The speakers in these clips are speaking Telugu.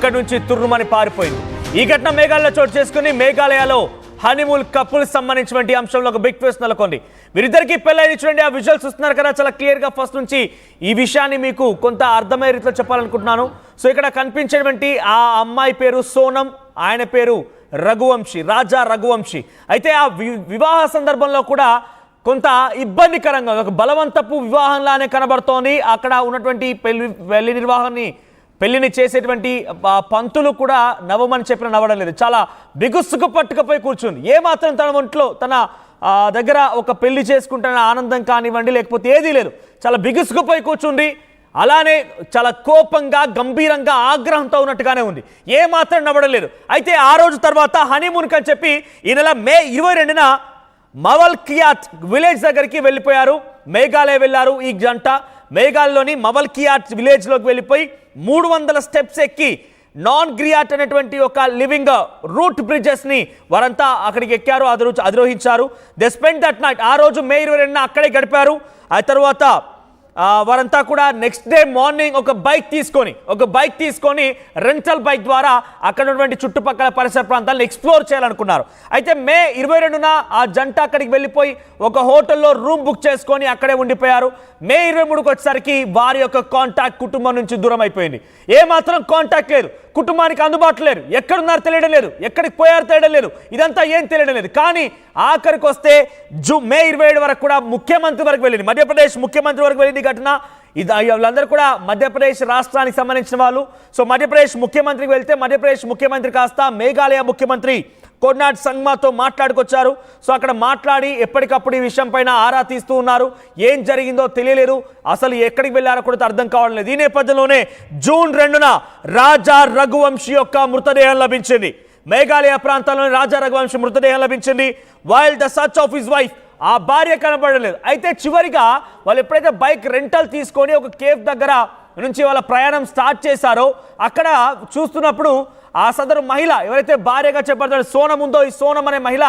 అక్కడి నుంచి తుర్రుమని పారిపోయింది. ఈ ఘటన మేఘాలయలో చోటు చేసుకుని మేఘాలయలో హనీమూన్ కపుల్ సంబంధించినటువంటి అంశంలో ఒక బిగ్ ట్విస్ట్ నెలకొంది. వీరిద్దరికీ పెళ్ళైంది. చూడండి, ఆ విజువల్స్ చూస్తున్నారు కదా, చాలా క్లియర్గా ఫస్ట్ నుంచి ఈ విషయాన్ని మీకు కొంత అర్థమయ్యే రీతిలో చెప్పాలనుకుంటున్నాను. సో ఇక్కడ కనిపించేటువంటి ఆ అమ్మాయి పేరు సోనం, ఆయన పేరు రఘువంశీ, రాజా రఘువంశీ. అయితే ఆ వివాహ సందర్భంలో కూడా కొంత ఇబ్బందికరంగా ఒక బలవంతపు వివాహంలానే కనబడుతోంది. అక్కడ ఉన్నటువంటి పెళ్లిని చేసేటువంటి పంతులు కూడా నవ్వమని చెప్పిన నవ్వడం లేదు. చాలా బిగుసుకు పట్టుకపోయి కూర్చుంది. ఏమాత్రం తన ఒంట్లో తన దగ్గర ఒక పెళ్లి చేసుకుంటున్న ఆనందం కానివ్వండి, లేకపోతే ఏదీ లేదు. చాలా బిగుసుకుపోయి కూర్చుంది. అలానే చాలా కోపంగా, గంభీరంగా, ఆగ్రహంతో ఉన్నట్టుగానే ఉంది. ఏమాత్రం నవ్వడం లేదు. అయితే ఆ రోజు తర్వాత హనీమూన్కి అని చెప్పి ఈ నెల మే 22న మవల్కియాట్ విలేజ్ దగ్గరికి వెళ్ళిపోయారు. మేఘాలయ వెళ్ళారు ఈ జంట. మేఘాలయలోని మవల్కియాట్ విలేజ్లోకి వెళ్ళిపోయి 300 స్టెప్స్ ఎక్కి నాన్ గ్రియాట్ అనేటువంటి ఒక లివింగ్ రూట్ బ్రిడ్జెస్ని వారంతా అక్కడికి ఎక్కారు, అధిరోహించారు. They spend that night. ఆ రోజు మే 22న అక్కడే గడిపారు. ఆ తర్వాత వారంతా కూడా నెక్స్ట్ డే మార్నింగ్ ఒక బైక్ తీసుకొని రెంటల్ బైక్ ద్వారా అక్కడ ఉన్నటువంటి చుట్టుపక్కల పరిసర ప్రాంతాలను ఎక్స్ప్లోర్ చేయాలనుకున్నారు. అయితే మే 22న ఆ జంట అక్కడికి వెళ్ళిపోయి ఒక హోటల్లో రూమ్ బుక్ చేసుకొని అక్కడే ఉండిపోయారు. మే 23కి వచ్చేసరికి వారి యొక్క కాంటాక్ట్ కుటుంబం నుంచి దూరం అయిపోయింది. ఏమాత్రం కాంటాక్ట్ లేదు, కుటుంబానికి అందుబాటులో లేరు, ఎక్కడున్నారు తెలియడం లేదు, ఎక్కడికి పోయారు తెలియడం లేదు, ఇదంతా ఏం తెలియడం లేదు. కానీ ఆఖరికి వస్తే మే 27 వరకు కూడా ముఖ్యమంత్రి వరకు వెళ్ళింది, మధ్యప్రదేశ్ ముఖ్యమంత్రి వరకు వెళ్ళింది ఘటన. వాళ్ళందరూ కూడా మధ్యప్రదేశ్ రాష్ట్రానికి సంబంధించిన వాళ్ళు. సో మధ్యప్రదేశ్ ముఖ్యమంత్రికి వెళ్తే మధ్యప్రదేశ్ ముఖ్యమంత్రి కాస్త మేఘాలయ ముఖ్యమంత్రి కోనార్డ్ సంగ్మాతో మాట్లాడుకొచ్చారు. సో అక్కడ మాట్లాడి ఎప్పటికప్పుడు ఈ విషయం పైన ఆరా తీస్తూ ఉన్నారు. ఏం జరిగిందో తెలియలేదు, అసలు ఎక్కడికి వెళ్ళారో కూడా అర్థం కావడం లేదు. ఈ నేపథ్యంలోనే జూన్ 2న రాజా రఘువంశీ యొక్క మృతదేహం లభించింది. మేఘాలయ ప్రాంతంలోని రాజా రఘువంశీ మృతదేహం లభించింది. While the search of his wife, ఆ భార్య కనబడలేదు. అయితే చివరిగా వాళ్ళు ఎప్పుడైతే బైక్ రెంటల్ తీసుకొని ఒక కేఫ్ దగ్గర నుంచి వాళ్ళ ప్రయాణం స్టార్ట్ చేశారో అక్కడ చూస్తున్నప్పుడు ఆ సదరు మహిళ ఎవరైతే భార్యగా చెప్పబడతాడో సోనం ఉందో, ఈ సోనం అనే మహిళ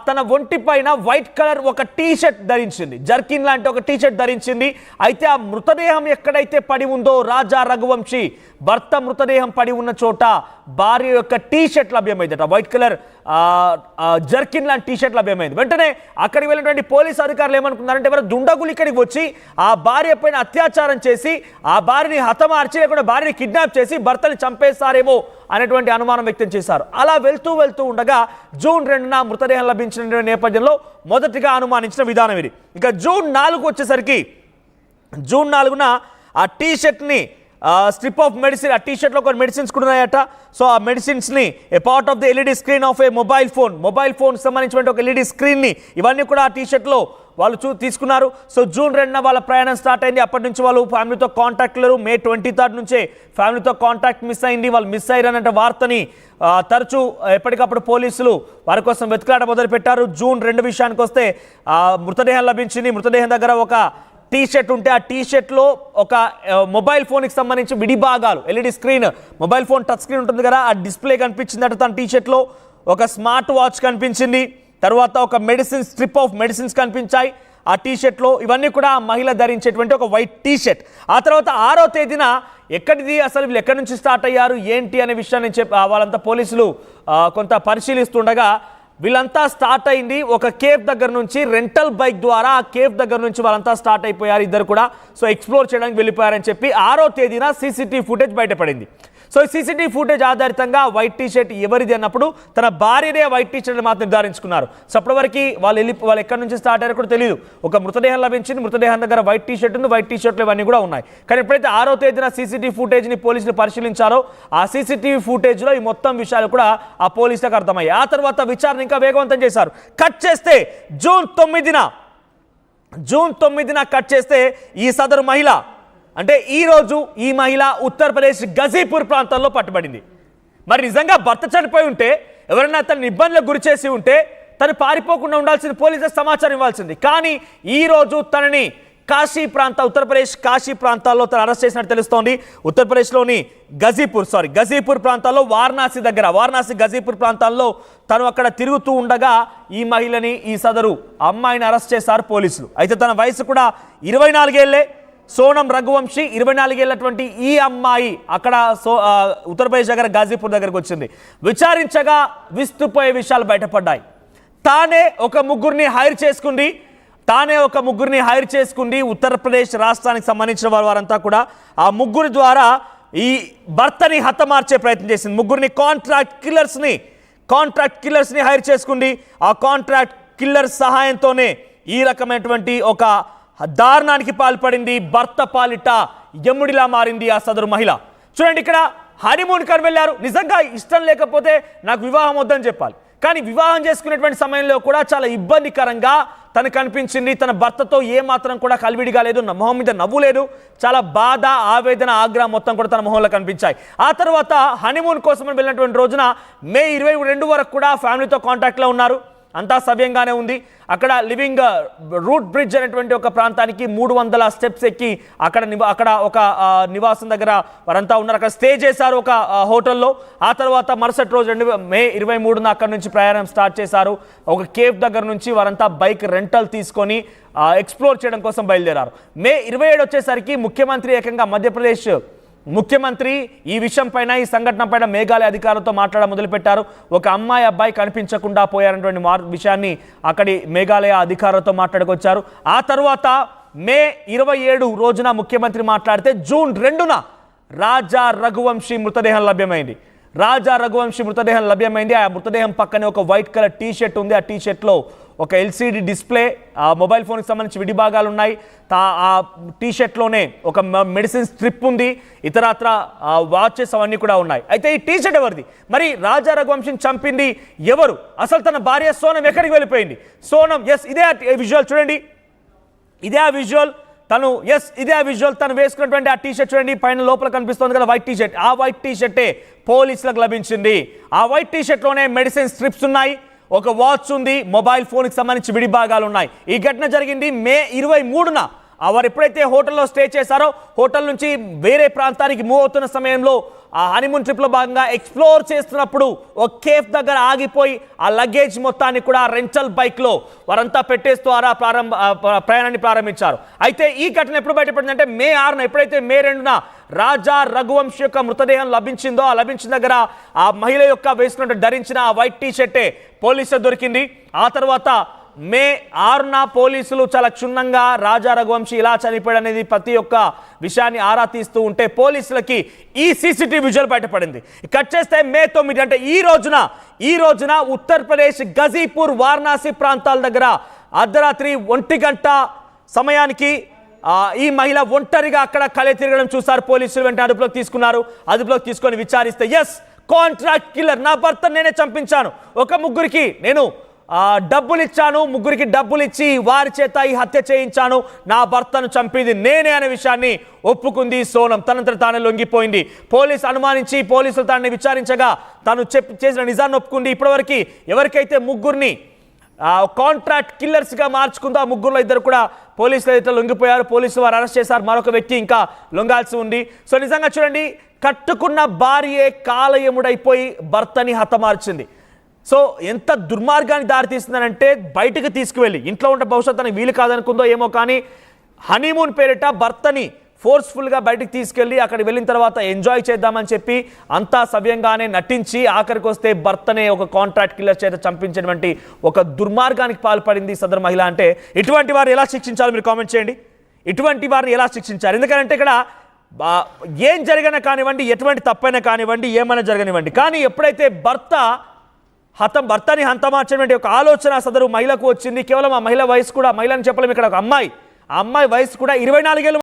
తన ఒంటి పైన వైట్ కలర్ ఒక టీ షర్ట్ ధరించింది, జర్కిన్ లాంటి ఒక టీ షర్ట్ ధరించింది. అయితే ఆ మృతదేహం ఎక్కడైతే పడి ఉందో రాజా రఘువంశీ భర్త మృతదేహం పడి ఉన్న చోట భార్య యొక్క టీ షర్ట్ లభ్యమైందట, వైట్ కలర్ జర్కిన్ లాంటి టీ షర్ట్ లభ్యమైంది. వెంటనే అక్కడికి వెళ్ళినటువంటి పోలీసు అధికారులు ఏమనుకున్నారంటే ఎవరు దుండగులు ఇక్కడికి వచ్చి ఆ భార్య పైన అత్యాచారం చేసి ఆ భార్యని హతమార్చి లేకుండా భార్యని కిడ్నాప్ చేసి భర్తని చంపేస్తారేమో అనేటువంటి అనుమానం వ్యక్తం చేశారు. అలా వెళ్తూ ఉండగా జూన్ 2న మృతదేహం లభించిన నేపథ్యంలో మొదటిగా అనుమానించిన విధానం ఇది. ఇక జూన్ 4కు వచ్చేసరికి జూన్ 4న ఆ టీ షర్ట్ని స్ట్రిప్ ఆఫ్ మెడిసిన్, ఆ టీ షర్ట్లో కొన్ని మెడిసిన్స్ కూడా ఉన్నాయట. సో ఆ మెడిసిన్స్ని a part of the LED screen of a mobile phone సంబంధించిన ఒక ఎల్ఈడి స్క్రీన్ని ఇవన్నీ కూడా ఆ టీ షర్ట్లో వాళ్ళు తీసుకున్నారు. సో జూన్ 2న వాళ్ళ ప్రయాణం స్టార్ట్ అయింది. అప్పటి నుంచి వాళ్ళు ఫ్యామిలీతో కాంటాక్ట్ లేరు. మే 23 నుంచే ఫ్యామిలీతో కాంటాక్ట్ మిస్ అయింది. వాళ్ళు మిస్ అయ్యారనే వార్తని తరచూ ఎప్పటికప్పుడు పోలీసులు వారి కోసం వెతుకులాట మొదలుపెట్టారు. జూన్ 2 విషయానికి వస్తే మృతదేహం లభించింది. మృతదేహం దగ్గర ఒక టీ షర్ట్ ఉంటే ఆ టీ షర్ట్లో ఒక మొబైల్ ఫోన్కి సంబంధించి విడి భాగాలు, LED screen, mobile phone touch screen ఉంటుంది కదా, ఆ డిస్ప్లే కనిపించిందట తన టీ షర్ట్లో. ఒక స్మార్ట్ వాచ్ కనిపించింది. తర్వాత ఒక స్ట్రిప్ ఆఫ్ మెడిసిన్స్ కనిపించాయి ఆ టీ షర్ట్లో. ఇవన్నీ కూడా మహిళ ధరించేటువంటి ఒక వైట్ టీ షర్ట్. ఆ తర్వాత 6వ తేదీన ఎక్కడిది, అసలు వీళ్ళు ఎక్కడి నుంచి స్టార్ట్ అయ్యారు ఏంటి అనే విషయాన్ని వాళ్ళంతా పోలీసులు కొంత పరిశీలిస్తుండగా వీళ్ళంతా స్టార్ట్ అయింది ఒక కేఫ్ దగ్గర నుంచి, రెంటల్ బైక్ ద్వారా ఆ కేఫ్ దగ్గర నుంచి వాళ్ళంతా స్టార్ట్ అయిపోయారు ఇద్దరు కూడా. సో ఎక్స్ప్లోర్ చేయడానికి వెళ్ళిపోయారని చెప్పి 6వ తేదీన సీసీటీవీ ఫుటేజ్ బయటపడింది. సో ఈ సీసీటీవీ ఫుటేజ్ ఆధారితంగా వైట్ టీ షర్ట్ ఎవరిది అన్నప్పుడు తన భార్యనే వైట్ టీ షర్ట్ మాత్రం నిర్ధారించుకున్నారు. సో అప్పటివరకు వాళ్ళు ఎక్కడి నుంచి స్టార్ట్ అయ్యారో కూడా తెలియదు. ఒక మృతదేహం లభించింది, మృతదేహం దగ్గర వైట్ టీ షర్ట్ ఉంది, వైట్ టీ షర్ట్లు ఇవన్నీ కూడా ఉన్నాయి. కానీ ఎప్పుడైతే 6వ తేదీన సీసీటీవీ ఫుటేజ్ని పోలీసులు పరిశీలించారో ఆ సీసీటీవీ ఫుటేజ్లో ఈ మొత్తం విషయాలు కూడా ఆ పోలీసులకు అర్థమయ్యాయి. ఆ తర్వాత విచారణ ఇంకా వేగవంతం చేశారు. కట్ చేస్తే జూన్ 9న కట్ చేస్తే ఈ సదరు మహిళ అంటే ఈరోజు ఈ మహిళ ఉత్తరప్రదేశ్ గజీపూర్ ప్రాంతంలో పట్టుబడింది. మరి నిజంగా భర్త చనిపోయి ఉంటే, ఎవరైనా తనని ఇబ్బందులకు గురి చేసి ఉంటే తను పారిపోకుండా ఉండాల్సింది, పోలీసులకు సమాచారం ఇవ్వాల్సింది. కానీ ఈరోజు తనని ఉత్తరప్రదేశ్ కాశీ ప్రాంతాల్లో తను అరెస్ట్ చేసినట్టు తెలుస్తోంది. ఉత్తరప్రదేశ్లోని గజీపూర్ ప్రాంతాల్లో వారణాసి గజీపూర్ ప్రాంతాల్లో తను అక్కడ తిరుగుతూ ఉండగా ఈ మహిళని, ఈ సదరు అమ్మాయిని అరెస్ట్ చేశారు పోలీసులు. అయితే తన వయసు కూడా 24 ఏళ్లే. సోనం రఘువంశీ 24 ఏళ్లటువంటి ఈ అమ్మాయి అక్కడ ఉత్తరప్రదేశ్ దగ్గర గాజీపూర్ దగ్గరకు వచ్చింది. విచారించగా విస్తుపోయే విషయాలు బయటపడ్డాయి. తానే ఒక ముగ్గురిని హైర్ చేసుకుంది ఉత్తరప్రదేశ్ రాష్ట్రానికి సంబంధించిన వారంతా కూడా ఆ ముగ్గురు ద్వారా ఈ భర్తని హతమార్చే ప్రయత్నం చేసింది. ముగ్గురిని కాంట్రాక్ట్ కిల్లర్స్ని హైర్ చేసుకుంది. ఆ కాంట్రాక్ట్ కిల్లర్ సహాయంతోనే ఈ రకమైనటువంటి ఒక దారుణానికి పాల్పడింది. భర్త పాలిట యముడిలా మారింది ఆ సదరు మహిళ. చూడండి, ఇక్కడ హనీమూన్ కని వెళ్ళారు. నిజంగా ఇష్టం లేకపోతే నాకు వివాహం వద్దని చెప్పాలి. కానీ వివాహం చేసుకునేటువంటి సమయంలో కూడా చాలా ఇబ్బందికరంగా తనకు అనిపించింది. తన భర్తతో ఏమాత్రం కూడా కలివిడిగా లేదు, మొహం మీద నవ్వు లేదు. చాలా బాధ, ఆవేదన, ఆగ్రహం మొత్తం కూడా తన మొహంలో కనిపించాయి. ఆ తర్వాత హనీమూన్ కోసం వెళ్ళినటువంటి రోజున మే 22 వరకు కూడా ఫ్యామిలీతో కాంటాక్ట్లో ఉన్నారు. అంతా సవ్యంగానే ఉంది. అక్కడ లివింగ్ రూట్ బ్రిడ్జ్ అనేటువంటి ఒక ప్రాంతానికి 300 స్టెప్స్ ఎక్కి అక్కడ ఒక నివాసం దగ్గర వారంతా ఉన్నారు. అక్కడ స్టే చేశారు ఒక హోటల్లో. ఆ తర్వాత మరుసటి రోజు మే 23న అక్కడ నుంచి ప్రయాణం స్టార్ట్ చేశారు. ఒక కేఫ్ దగ్గర నుంచి వారంతా బైక్ రెంటల్ తీసుకొని ఎక్స్ప్లోర్ చేయడం కోసం బయలుదేరారు. మే 27 వచ్చేసరికి ముఖ్యమంత్రి ఏకంగా మధ్యప్రదేశ్ ముఖ్యమంత్రి ఈ విషయం పైన, ఈ సంఘటన పైన మేఘాలయ అధికారులతో మాట్లాడడం మొదలుపెట్టారు. ఒక అమ్మాయి అబ్బాయి కనిపించకుండా పోయారనేటువంటి విషయాన్ని అక్కడి మేఘాలయ అధికారులతో మాట్లాడుకొచ్చారు. ఆ తర్వాత మే 27 రోజున ముఖ్యమంత్రి మాట్లాడితే జూన్ 2న రాజా రఘువంశీ మృతదేహం లభ్యమైంది. ఆ మృతదేహం పక్కనే ఒక వైట్ కలర్ టీ షర్ట్ ఉంది. ఆ టీ షర్ట్లో ఒక ఎల్సిడి డిస్ప్లే, మొబైల్ ఫోన్కి సంబంధించి విడిభాగాలు ఉన్నాయి. ఆ టీ షర్ట్లోనే ఒక మెడిసిన్ స్ట్రిప్ ఉంది. ఇతరత్ర వాచెస్ అవన్నీ కూడా ఉన్నాయి. అయితే ఈ టీ షర్ట్ ఎవరిది? మరి రాజా రఘువంశీని చంపింది ఎవరు? అసలు తన భార్య సోనం ఎక్కడికి వెళ్ళిపోయింది? సోనం, ఇదే విజువల్ చూడండి, ఇదే ఆ విజువల్. తను వేసుకున్నటువంటి ఆ టీ షర్ట్ చూడండి, పైన లోపల కనిపిస్తుంది కదా వైట్ టీ షర్ట్. ఆ వైట్ టీ షర్టే పోలీసులకు లభించింది. ఆ వైట్ టీ షర్ట్లోనే మెడిసిన్ స్ట్రిప్స్ ఉన్నాయి, ఒక వాచ్ ఉంది, మొబైల్ ఫోన్కి సంబంధించి విడిభాగాలు ఉన్నాయి. ఈ ఘటన జరిగింది మే 23న. వారు ఎప్పుడైతే హోటల్లో స్టే చేశారో, హోటల్ నుంచి వేరే ప్రాంతానికి మూవ్ అవుతున్న సమయంలో ఆ హనీమూన్ ట్రిప్లో భాగంగా ఎక్స్ప్లోర్ చేస్తున్నప్పుడు ఒక కేఫ్ దగ్గర ఆగిపోయి ఆ లగేజ్ మొత్తాన్ని కూడా రెంటల్ బైక్లో వారంతా పెట్టేస్తూ ప్రయాణాన్ని ప్రారంభించారు. అయితే ఈ ఘటన ఎప్పుడు బయటపడిందంటే మే 6న, ఎప్పుడైతే మే 2న రాజా రఘువంశీ యొక్క మృతదేహం లభించిందో, ఆ లభించిన దగ్గర ఆ మహిళ యొక్క వేసుకున్నట్టు ధరించిన ఆ వైట్ టీ షర్టే పోలీసులు దొరికింది. ఆ తర్వాత మే 6న పోలీసులు చాలా క్షుణ్ణంగా రాజా రఘువంశీ ఇలా చనిపోయాడు అనేది ప్రతి ఒక్క విషయాన్ని ఆరా తీస్తూ ఉంటే పోలీసులకి ఈ సీసీటీవీ విజువల్ బయటపడింది. కట్ చేస్తే మే 9 అంటే ఈ రోజున ఉత్తరప్రదేశ్ గజీపూర్, వారణాసి ప్రాంతాల దగ్గర అర్ధరాత్రి 1 గంట సమయానికి ఈ మహిళ ఒంటరిగా అక్కడ కలే తిరగడం చూశారు. పోలీసులు వెంటనే అదుపులోకి తీసుకొని విచారిస్తే కాంట్రాక్ట్ కిల్లర్, నా భర్త నేనే చంపించాను, ఒక ముగ్గురికి నేను డబ్బులు ఇచ్చాను, ముగ్గురికి డబ్బులు ఇచ్చి వారి చేత ఈ హత్య చేయించాను, నా భర్తను చంపింది నేనే అనే విషయాన్ని ఒప్పుకుంది సోనం. తనంతట తానే లొంగిపోయింది. పోలీసులు తనని విచారించగా తను చేసిన నిజాన్ని ఒప్పుకుంది. ఇప్పటివరకు ఎవరికైతే ముగ్గురిని కాంట్రాక్ట్ కిల్లర్స్గా మార్చుకుందో ఆ ముగ్గురులో ఇద్దరు కూడా పోలీసులు అయితే లొంగిపోయారు. పోలీసులు వారు అరెస్ట్ చేశారు. మరొక వ్యక్తి ఇంకా లొంగాల్సి ఉంది. సో నిజంగా చూడండి, కట్టుకున్న భార్యే కాలయముడైపోయి భర్తని హతమార్చింది. సో ఎంత దుర్మార్గానికి దారితీస్తుందనంటే, బయటకు తీసుకువెళ్ళి ఇంట్లో ఉంటే భవిష్యత్తు తనకి వీలు కాదనుకుందో ఏమో, కానీ హనీమూన్ పేరిట భర్తని ఫోర్స్ఫుల్గా బయటకు తీసుకెళ్ళి అక్కడికి వెళ్ళిన తర్వాత ఎంజాయ్ చేద్దామని చెప్పి అంతా సవ్యంగానే నటించి ఆఖరికి వస్తే భర్తనే ఒక కాంట్రాక్ట్ కిల్లర్ చేత చంపించినటువంటి ఒక దుర్మార్గానికి పాల్పడింది సదరు మహిళ. అంటే ఇటువంటి వారిని ఎలా శిక్షించాలో మీరు కామెంట్ చేయండి. ఇటువంటి వారిని ఎలా శిక్షించారు? ఎందుకంటే ఇక్కడ ఏం జరిగినా కానివ్వండి, ఎటువంటి తప్పైనా కానివ్వండి, ఏమైనా జరగనివ్వండి, కానీ ఎప్పుడైతే భర్తని హతమార్చినటువంటి ఒక ఆలోచన సదరు మహిళకు వచ్చింది. కేవలం ఆ మహిళ వయసు కూడా, మహిళని చెప్పలేము, ఇక్కడ ఒక అమ్మాయి, ఆ అమ్మాయి వయసు కూడా 24 ఏళ్ళు